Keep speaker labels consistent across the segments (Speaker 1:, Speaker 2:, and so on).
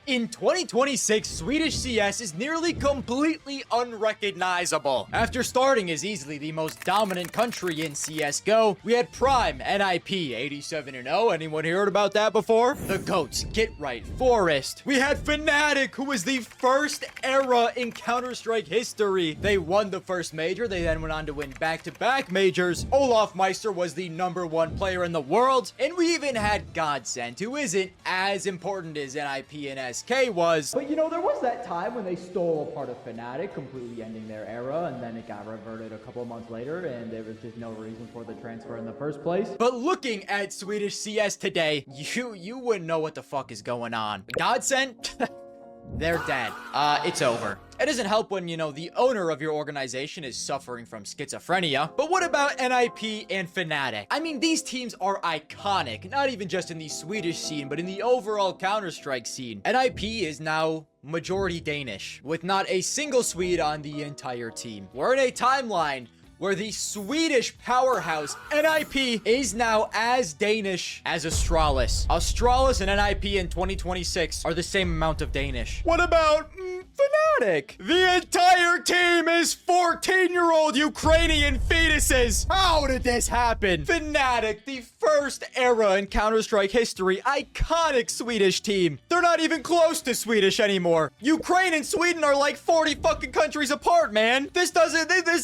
Speaker 1: In 2026, Swedish CS is nearly completely unrecognizable. After starting as easily the most dominant country in CSGO, we had Prime, NIP, 87-0. Anyone heard about that before? The GOATs, Get Right, Forest. We had Fnatic, who was the first era in Counter-Strike history. They won the first major. They then went on to win back-to-back majors. Olaf Meister was the #1 player in the world. And we even had Godsend, who isn't as important as NIP and SK was.
Speaker 2: But you know, there was that time when they stole a part of Fnatic, completely ending their era, and then it got reverted a couple of months later, and there was just no reason for the transfer in the first place.
Speaker 1: But looking at Swedish CS today, you wouldn't know what the fuck is going on. Godsend? They're dead. It's over. It doesn't help when, you know, the owner of your organization is suffering from schizophrenia. But what about NIP and Fnatic? I mean, these teams are iconic, not even just in the Swedish scene, but in the overall Counter-Strike scene. NIP is now majority Danish, with not a single Swede on the entire team. We're in a timeline where the Swedish powerhouse NIP is now as Danish as Astralis. Astralis and NIP in 2026 are the same amount of Danish. What about Fnatic? The entire team is 14-year-old Ukrainian fetuses. How did this happen? Fnatic, the first era in Counter-Strike history, iconic Swedish team. They're not even close to Swedish anymore. Ukraine and Sweden are like 40 fucking countries apart, man. This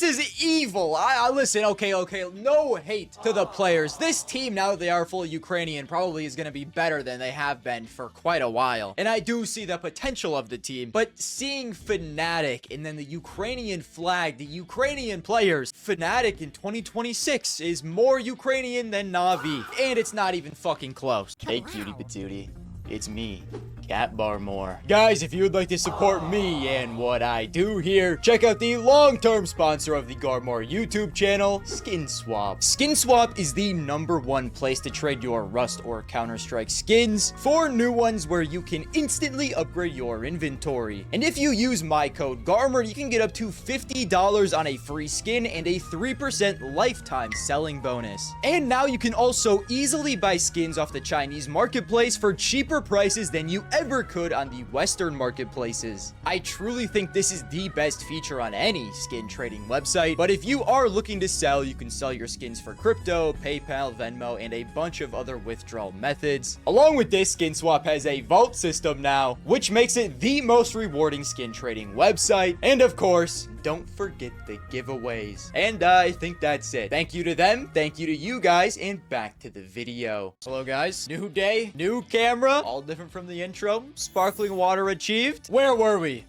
Speaker 1: is evil. I listen, okay, no hate to the players. This team, now that they are fully Ukrainian, probably is going to be better than they have been for quite a while. And I do see the potential of the team, but seeing Fnatic and then the Ukrainian flag, the Ukrainian players, Fnatic in 2026 is more Ukrainian than Na'Vi, and it's not even fucking close. Hey, cutie patootie. It's me, Garmour. Guys, if you would like to support me and what I do here, check out the long-term sponsor of the Garmour YouTube channel, SkinSwap. SkinSwap is the #1 place to trade your Rust or Counter-Strike skins for new ones where you can instantly upgrade your inventory. And if you use my code Garmour, you can get up to $50 on a free skin and a 3% lifetime selling bonus. And now you can also easily buy skins off the Chinese marketplace for cheaper prices than you ever could on the Western marketplaces. I truly think this is the best feature on any skin trading website, but if you are looking to sell, you can sell your skins for crypto, PayPal, Venmo, and a bunch of other withdrawal methods. Along with this, SkinSwap has a vault system now, which makes it the most rewarding skin trading website. And of course, don't forget the giveaways. And I think that's it. Thank you to them, thank you to you guys, and back to the video. Hello guys, new day, new camera, all different from the intro. Sparkling water achieved. Where were we?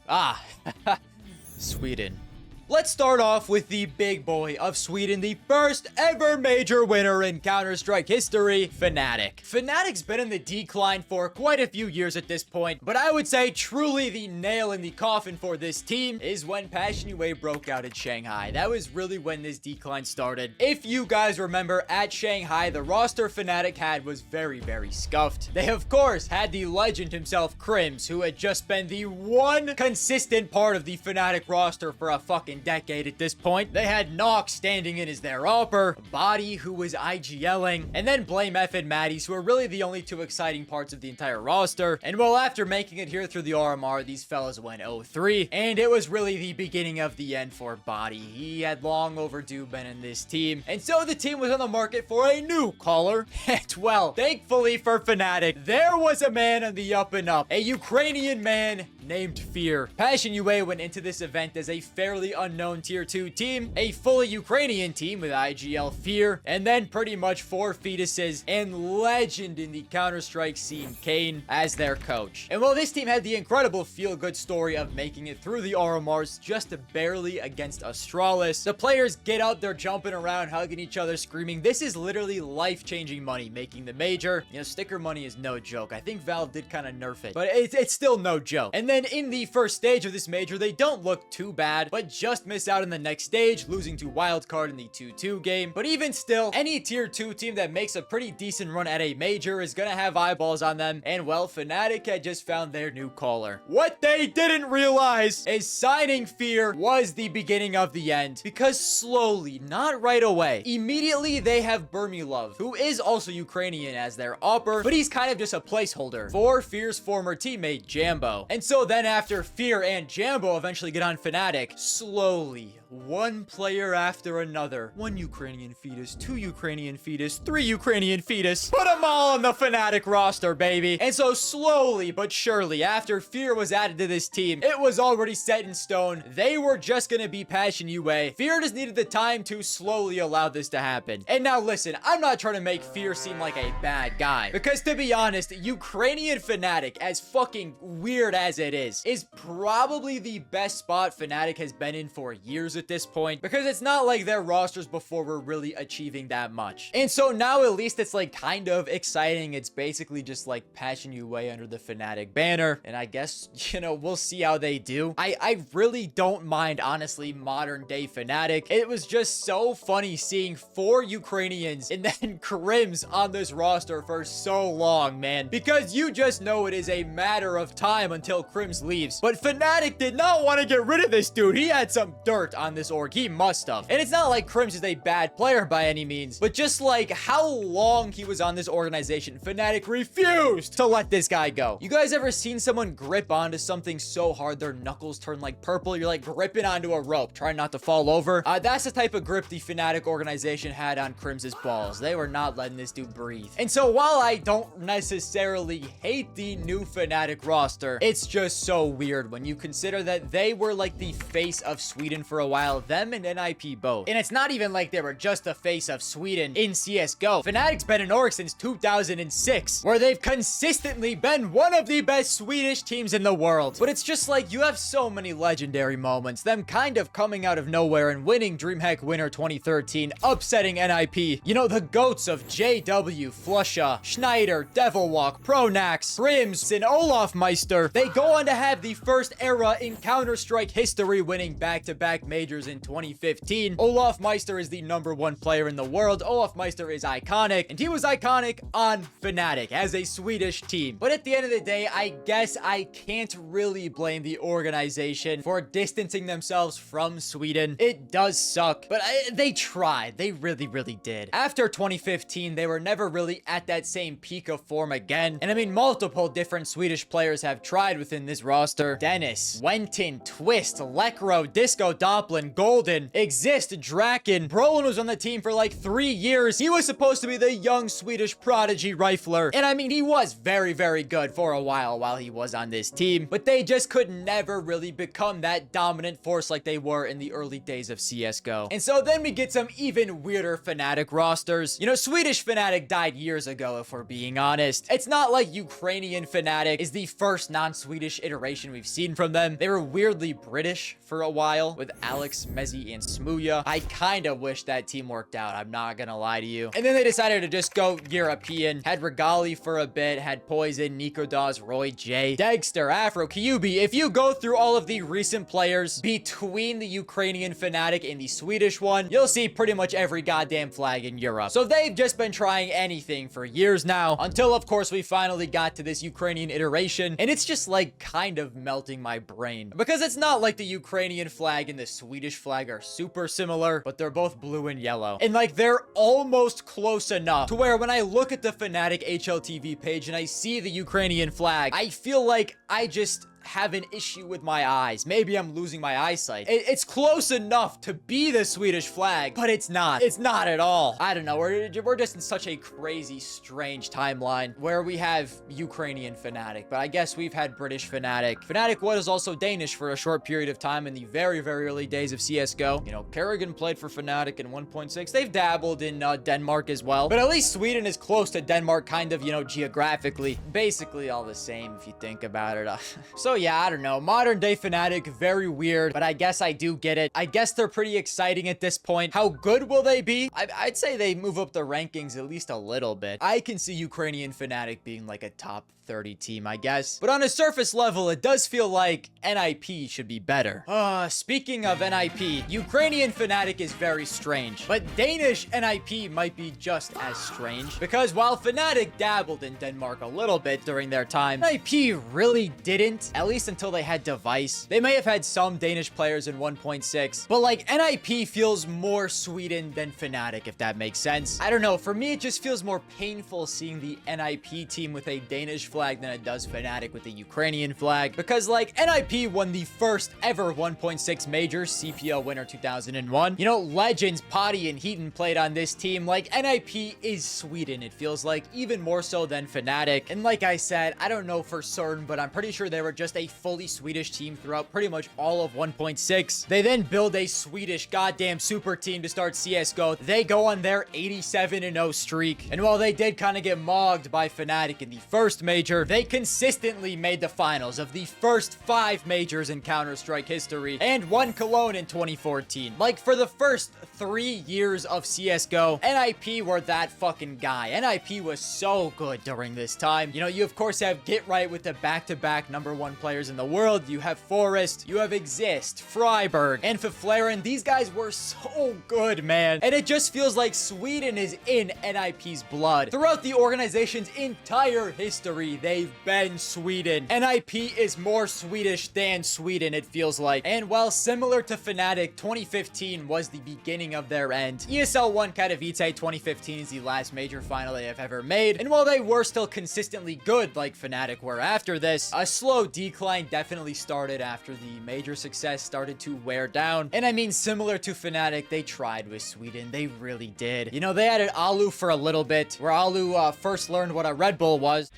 Speaker 1: Sweden. Let's start off with the big boy of Sweden, the first ever major winner in Counter-Strike history, Fnatic. Fnatic's been in the decline for quite a few years at this point, but I would say truly the nail in the coffin for this team is when Passion UA broke out at Shanghai. That was really when this decline started. If you guys remember, at Shanghai, the roster Fnatic had was very, very scuffed. They, of course, had the legend himself, Crims, who had just been the one consistent part of the Fnatic roster for a fucking decade at this point. They had Nox standing in as their upper, Body, who was IGLing, and then Blame F and Maddies, who are really the only two exciting parts of the entire roster. And well, after making it here through the RMR, these fellas went 0-3, and it was really the beginning of the end for Body. He had long overdue been in this team, and so the team was on the market for a new caller. And well, thankfully for Fnatic, there was a man on the up and up, a Ukrainian man named Fear. Passion UA went into this event as a fairly unknown tier 2 team, a fully Ukrainian team with IGL Fear, and then pretty much 4 fetuses and legend in the Counter-Strike scene, Kane, as their coach. And while this team had the incredible feel-good story of making it through the RMRs just barely against Astralis, the players get out there jumping around, hugging each other, screaming. This is literally life-changing money making the major. You know, sticker money is no joke. I think Valve did kind of nerf it, but it's still no joke. And then then in the first stage of this major, they don't look too bad, but just miss out in the next stage, losing to Wildcard in the 2-2 game. But even still, any tier 2 team that makes a pretty decent run at a major is gonna have eyeballs on them, and well, Fnatic had just found their new caller. What they didn't realize is signing Fear was the beginning of the end, because slowly, not right away, immediately they have Burmilov, who is also Ukrainian as their AWPer, but he's kind of just a placeholder for Fear's former teammate Jambo. And so then after Fear and Jambo eventually get on Fnatic, slowly, one player after another, one Ukrainian fetus, two Ukrainian fetus, three Ukrainian fetus, put them all on the Fnatic roster, baby. And so slowly but surely, after Fear was added to this team, it was already set in stone. They were just gonna be Passion UA. Fear just needed the time to slowly allow this to happen. And now listen, I'm not trying to make Fear seem like a bad guy, because to be honest, Ukrainian Fnatic, as fucking weird as it is probably the best spot Fnatic has been in for years at this point, because it's not like their rosters before were really achieving that much. And so now at least it's like kind of exciting. It's basically just like Passion UA under the Fnatic banner, and I guess, you know, we'll see how they do. I really don't mind, honestly, modern day Fnatic. It was just so funny seeing 4 Ukrainians and then Crims on this roster for so long, man, because you just know it is a matter of time until Crims leaves. But Fnatic did not want to get rid of this dude. He had some dirt on this org. He must have. And it's not like Crims is a bad player by any means, but just like how long he was on this organization, Fnatic refused to let this guy go. You guys ever seen someone grip onto something so hard their knuckles turn like purple? You're like gripping onto a rope, trying not to fall over. That's the type of grip the Fnatic organization had on Crims's balls. They were not letting this dude breathe. And so while I don't necessarily hate the new Fnatic roster, it's just so weird when you consider that they were like the face of Sweden for a while, them and NIP both. And it's not even like they were just the face of Sweden in CSGO. Fnatic's been an org since 2006, where they've consistently been one of the best Swedish teams in the world. But it's just like you have so many legendary moments, them kind of coming out of nowhere and winning DreamHack Winter 2013, upsetting NIP. You know, the GOATs of JW, Flusha, Schneider, Devilwalk, Pronax, Crims, and Olaf Meister. They go on to have the first era in Counter-Strike history, winning back-to-back majors in 2015. Olaf Meister is the #1 player in the world. Olaf Meister is iconic, and he was iconic on Fnatic as a Swedish team. But at the end of the day, I guess I can't really blame the organization for distancing themselves from Sweden. It does suck, but they tried. They really, really did. After 2015, they were never really at that same peak of form again. And I mean, multiple different Swedish players have tried within this roster. Dennis, Wentin, Twist, Lekro, Disco Doppelin, Golden, Exist, Draken. Brolin was on the team for like 3 years. He was supposed to be the young Swedish prodigy rifler. And I mean, he was very, very good for a while he was on this team, but they just could never really become that dominant force like they were in the early days of CSGO. And so then we get some even weirder Fnatic rosters. You know, Swedish Fnatic died years ago, if we're being honest. It's not like Ukrainian Fnatic is the first non-Swedish iteration we've seen from them. They were weirdly British for a while with Alex, Mezzi, and Smuya. I kind of wish that team worked out, I'm not gonna lie to you. And then they decided to just go European. Had Regali for a bit, had Poison, Nico Dawes, Roy J, Dagster, Afro, Kyubi. If you go through all of the recent players between the Ukrainian Fnatic and the Swedish one, you'll see pretty much every goddamn flag in Europe. So they've just been trying anything for years now, until of course we finally got to this Ukrainian iteration, and it's just like kind of melting my brain, because it's not like the Ukrainian flag and the Swedish flag are super similar, but they're both blue and yellow, and like they're almost close enough to where when I look at the Fnatic HLTV page and I see the Ukrainian flag, I feel like I just have an issue with my eyes. Maybe I'm losing my eyesight. It's close enough to be the Swedish flag, but it's not. It's not at all. I don't know. We're just in such a crazy, strange timeline where we have Ukrainian Fnatic, but I guess we've had British Fnatic. Fnatic was also Danish for a short period of time in the very, very early days of CSGO. You know, Kerrigan played for Fnatic in 1.6. They've dabbled in Denmark as well, but at least Sweden is close to Denmark, kind of, you know, geographically. Basically all the same if you think about it. So So yeah, I don't know. Modern day Fnatic, very weird, but I guess I do get it. I guess they're pretty exciting at this point. How good will they be? I'd say they move up the rankings at least a little bit. I can see Ukrainian Fnatic being like a top 30 team, I guess. But on a surface level, it does feel like NIP should be better. Speaking of NIP, Ukrainian Fnatic is very strange, but Danish NIP might be just as strange, because while Fnatic dabbled in Denmark a little bit during their time, NIP really didn't, at least until they had Device. They may have had some Danish players in 1.6, but like NIP feels more Sweden than Fnatic, if that makes sense. I don't know, for me it just feels more painful seeing the NIP team with a Danish flag than it does Fnatic with the Ukrainian flag, because like NIP won the first ever 1.6 major, CPL winner 2001. You know, legends Potty and Heaton played on this team. Like, NIP is Sweden, it feels like, even more so than Fnatic. And like I said, I don't know for certain, but I'm pretty sure they were just a fully Swedish team throughout pretty much all of 1.6. They then build a Swedish goddamn super team to start CSGO. They go on their 87-0 streak. And while they did kind of get mogged by Fnatic in the first major, they consistently made the finals of the first 5 majors in Counter-Strike history and won Cologne in 2014. Like, for the first 3 years of CSGO, NIP were that fucking guy. NIP was so good during this time. You know, you of course have Get Right with the back-to-back #1 players in the world. You have Forrest, you have Exist, Freiberg, and Fiflaren. These guys were so good, man. And it just feels like Sweden is in NIP's blood. Throughout the organization's entire history, they've been Sweden. NIP is more Swedish than Sweden, it feels like. And while similar to Fnatic, 2015 was the beginning of their end. ESL won Katowice 2015 is the last major final they have ever made. And while they were still consistently good like Fnatic were after this, a slow decline definitely started after the major success started to wear down. And I mean, similar to Fnatic, they tried with Sweden. They really did. You know, they had an Alu for a little bit, where Alu first learned what a Red Bull was.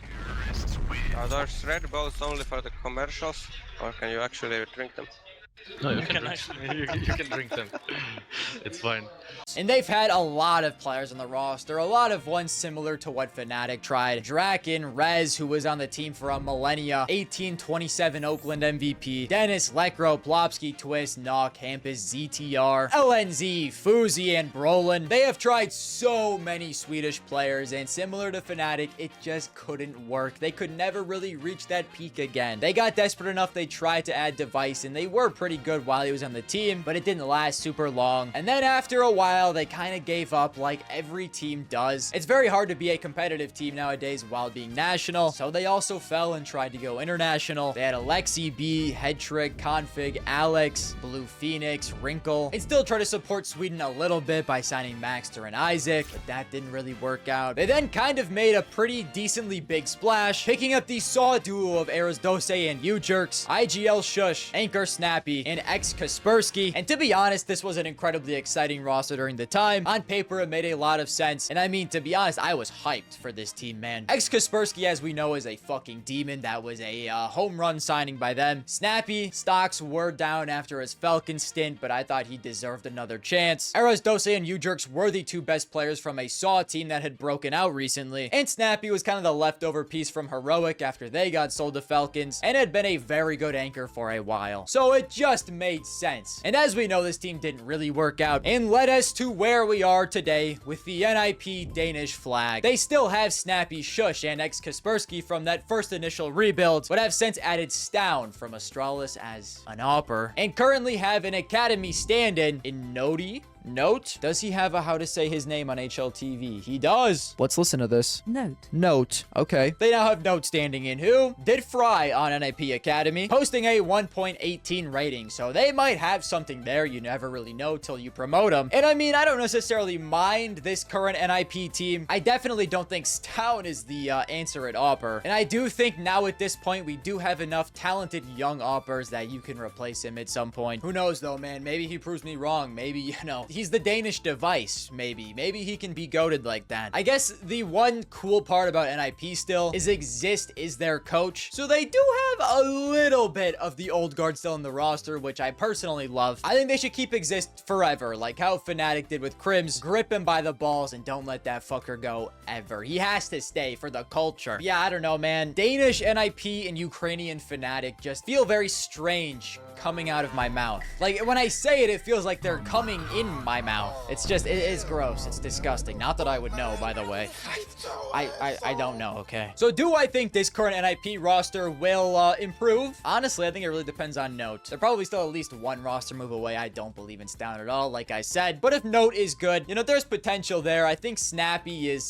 Speaker 3: Are those Red Bulls only for the commercials, or can you actually drink them?
Speaker 4: No, you can actually, you can drink them. It's fine.
Speaker 1: And they've had a lot of players on the roster, a lot of ones similar to what Fnatic tried. Draken, Rez, who was on the team for a millennia, 1827 Oakland MVP, Dennis, Lekro, Plopsky, Twist, Nock, Hampus, ZTR, LNZ, Fuzi, and Brolin. They have tried so many Swedish players, and similar to Fnatic, it just couldn't work. They could never really reach that peak again. They got desperate enough, they tried to add Device, and they were pretty good while he was on the team, but it didn't last super long. And then after a while, they kind of gave up like every team does. It's very hard to be a competitive team nowadays while being national, so they also fell and tried to go international. They had Alexi B, Headtrick, Config, Alex, Blue Phoenix, Wrinkle, and still try to support Sweden a little bit by signing Maxter and Isaac, but that didn't really work out. They then kind of made a pretty decently big splash, picking up the Saw duo of Eras Dose and U-Jerks, IGL Shush, Anchor Snappy, and X Kaspersky. And to be honest, this was an incredibly exciting roster during the time. On paper, it made a lot of sense. And I mean, to be honest, I was hyped for this team, man. X Kaspersky, as we know, is a fucking demon. That was a home run signing by them. Snappy, stocks were down after his Falcon stint, but I thought he deserved another chance. Eras Dose and U-Jerks were the 2 best players from a Saw team that had broken out recently. And Snappy was kind of the leftover piece from Heroic after they got sold to Falcons, and had been a very good anchor for a while. So it just made sense. And as we know, this team didn't really work out and led us to where we are today with the NIP Danish flag. They still have Snappy, Shush, and X Kaspersky from that first initial rebuild, but have since added Stown from Astralis as an AWPer, and currently have an academy stand-in in Nodi. Note? Does he have a how to say his name on HLTV? He does. Let's listen to this. Note. Okay. They now have Note standing in, who did fry on NIP Academy, posting a 1.18 rating. So they might have something there. You never really know till you promote them. And I mean, I don't necessarily mind this current NIP team. I definitely don't think Stown is the answer at AWPer. And I do think now at this point, we do have enough talented young AWPers that you can replace him at some point. Who knows though, man? Maybe he proves me wrong. Maybe, you know, he's the Danish device, maybe. Maybe he can be goated like that. I guess the one cool part about NIP still is Exist is their coach. So they do have a little bit of the old guard still in the roster, which I personally love. I think they should keep Exist forever, like how Fnatic did with Crims. Grip him by the balls and don't let that fucker go ever. He has to stay for the culture. Yeah, I don't know, man. Danish NIP and Ukrainian Fnatic just feel very strange coming out of my mouth. Like, when I say it, it feels like they're coming in my mouth. It's just, it is gross. It's disgusting. Not that I would know, by the way. I don't know, okay? So do I think this current NIP roster will improve? Honestly, I think it really depends on Note. They're probably still at least one roster move away. I don't believe in Stound at all, like I said. But if Note is good, you know, there's potential there. I think Snappy is,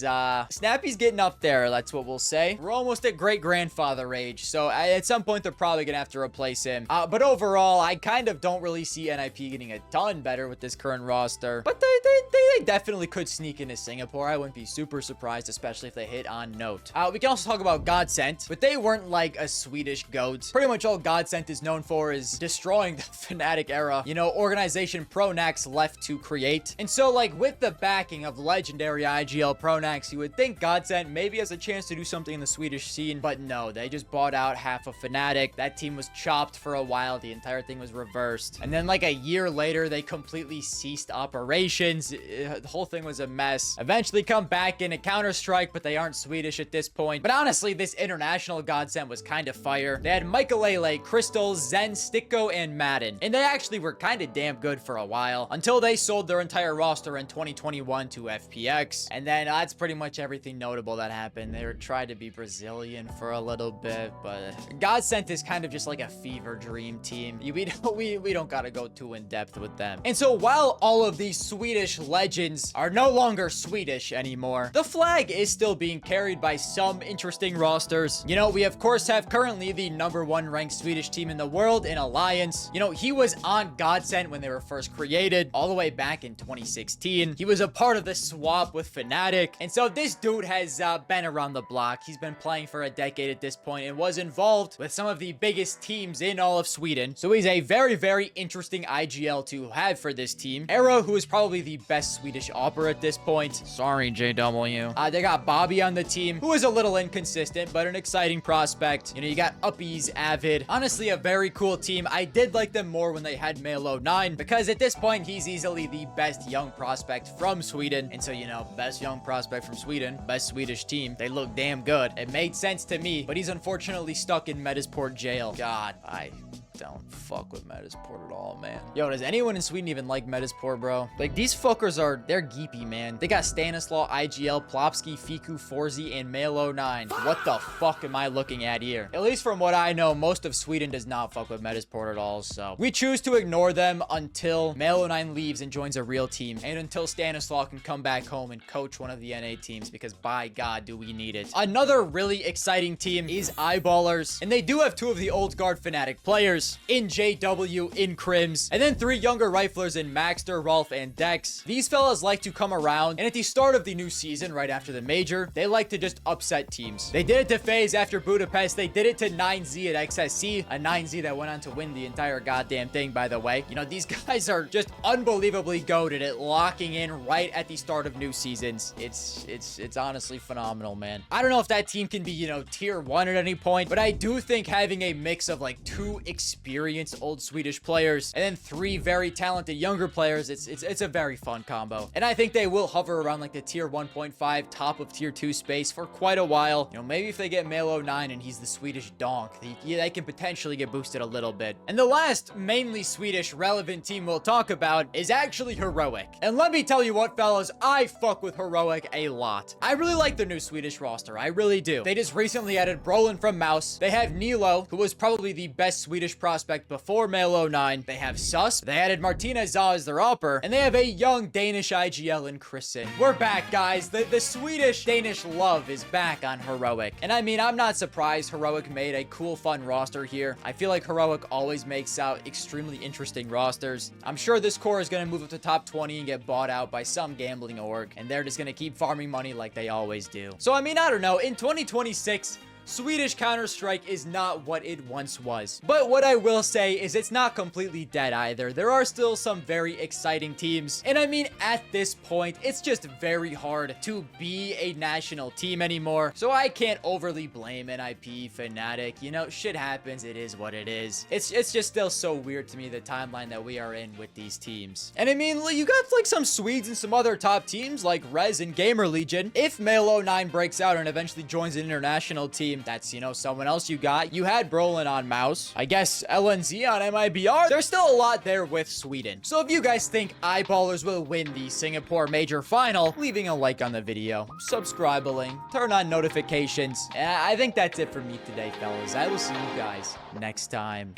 Speaker 1: Snappy's getting up there, that's what we'll say. We're almost at great-grandfather age, so at some point, they're probably gonna have to replace him. But overall, I kind of don't really see NIP getting a ton better with this current roster. But they definitely could sneak into Singapore. I wouldn't be super surprised, especially if they hit on Note. We can also talk about Godsent, but they weren't like a Swedish GOAT. Pretty much all Godsent is known for is destroying the Fnatic era. You know, organization Pronax left to create. And so, like, with the backing of legendary IGL Pronax, you would think Godsent maybe has a chance to do something in the Swedish scene, but no, they just bought out half of Fnatic. That team was chopped for a while. The entire thing was reversed. And then, like, a year later, they completely ceased operations. The whole thing was a mess. Eventually come back in a Counter-Strike, but they aren't Swedish at this point. But honestly, this international Godsent was kind of fire. They had Michaelele, Crystal, Zen, Sticko, and Madden. And they actually were kind of damn good for a while until they sold their entire roster in 2021 to FPX. And then that's pretty much everything notable that happened. They were trying to be Brazilian for a little bit, but Godsent is kind of just like a fever dream team. We don't gotta go too in depth with them. And so while all of these Swedish legends are no longer Swedish anymore, the flag is still being carried by some interesting rosters. You know, we of course have currently the #1 ranked Swedish team in the world in Alliance. You know, he was on Godsent when they were first created, all the way back in 2016. He was a part of the swap with Fnatic. And so this dude has been around the block. He's been playing for a decade at this point and was involved with some of the biggest teams in all of Sweden. So he's a very, very interesting IGL to have for this team. Era, who is probably the best Swedish opera at this point. Sorry, JW. They got Bobby on the team, who is a little inconsistent, but an exciting prospect. You know, you got Uppies, Avid. Honestly, a very cool team. I did like them more when they had Melo9, because at this point, he's easily the best young prospect from Sweden. And so, you know, best young prospect from Sweden, best Swedish team. They look damn good. It made sense to me, but he's unfortunately stuck in Metasport jail. God, I don't fuck with Metasport at all, man. Yo, does anyone in Sweden even like Metasport, bro? Like, these fuckers they're geepy, man. They got Stanislaw, IGL, Plopsky, Fiku, Forzi, and Melo9. What the fuck am I looking at here? At least from what I know, most of Sweden does not fuck with Metasport at all, so we choose to ignore them until Melo9 leaves and joins a real team, and until Stanislaw can come back home and coach one of the NA teams, because by God, do we need it. Another really exciting team is Eyeballers, and they do have two of the old guard Fnatic players in JW, in Crims, and then 3 younger riflers in Maxter, Rolf, and Dex. These fellas like to come around, and at the start of the new season, right after the major, they like to just upset teams. They did it to FaZe after Budapest. They did it to 9Z at XSC, a 9Z that went on to win the entire goddamn thing, by the way. You know, these guys are just unbelievably goated at locking in right at the start of new seasons. It's honestly phenomenal, man. I don't know if that team can be, you know, tier 1 at any point, but I do think having a mix of like 2 experienced old Swedish players and then 3 very talented younger players, it's a very fun combo. And I think they will hover around like the tier 1.5, top of tier 2 space for quite a while. You know, maybe if they get Melo9 and he's the Swedish donk, they can potentially get boosted a little bit. And the last mainly Swedish relevant team we'll talk about is actually Heroic. And let me tell you what, fellas, I fuck with Heroic a lot. I really like their new Swedish roster. I really do. They just recently added Brolin from Mouse. They have Nilo, who was probably the best Swedish prospect before Melo9. They have Sus. They added Martina Za as their upper. And they have a young Danish IGL in Chrisen. We're back, guys. The Swedish-Danish love is back on Heroic. And I mean, I'm not surprised Heroic made a cool, fun roster here. I feel like Heroic always makes out extremely interesting rosters. I'm sure this core is going to move up to top 20 and get bought out by some gambling org. And they're just going to keep farming money like they always do. So, I mean, I don't know. In 2026, Swedish Counter-Strike is not what it once was. But what I will say is it's not completely dead either. There are still some very exciting teams. And I mean, at this point, it's just very hard to be a national team anymore. So I can't overly blame NIP, Fnatic. You know, shit happens. It is what it is. It's just still so weird to me, the timeline that we are in with these teams. And I mean, you got like some Swedes and some other top teams like Rez and Gamer Legion. If Male09 breaks out and eventually joins an international team, that's, you know, someone else you got. You had Brolin on Mouse. I guess LNZ on MIBR. There's still a lot there with Sweden. So if you guys think Eyeballers will win the Singapore Major Final, leaving a like on the video, subscribing, turn on notifications. And I think that's it for me today, fellas. I will see you guys next time.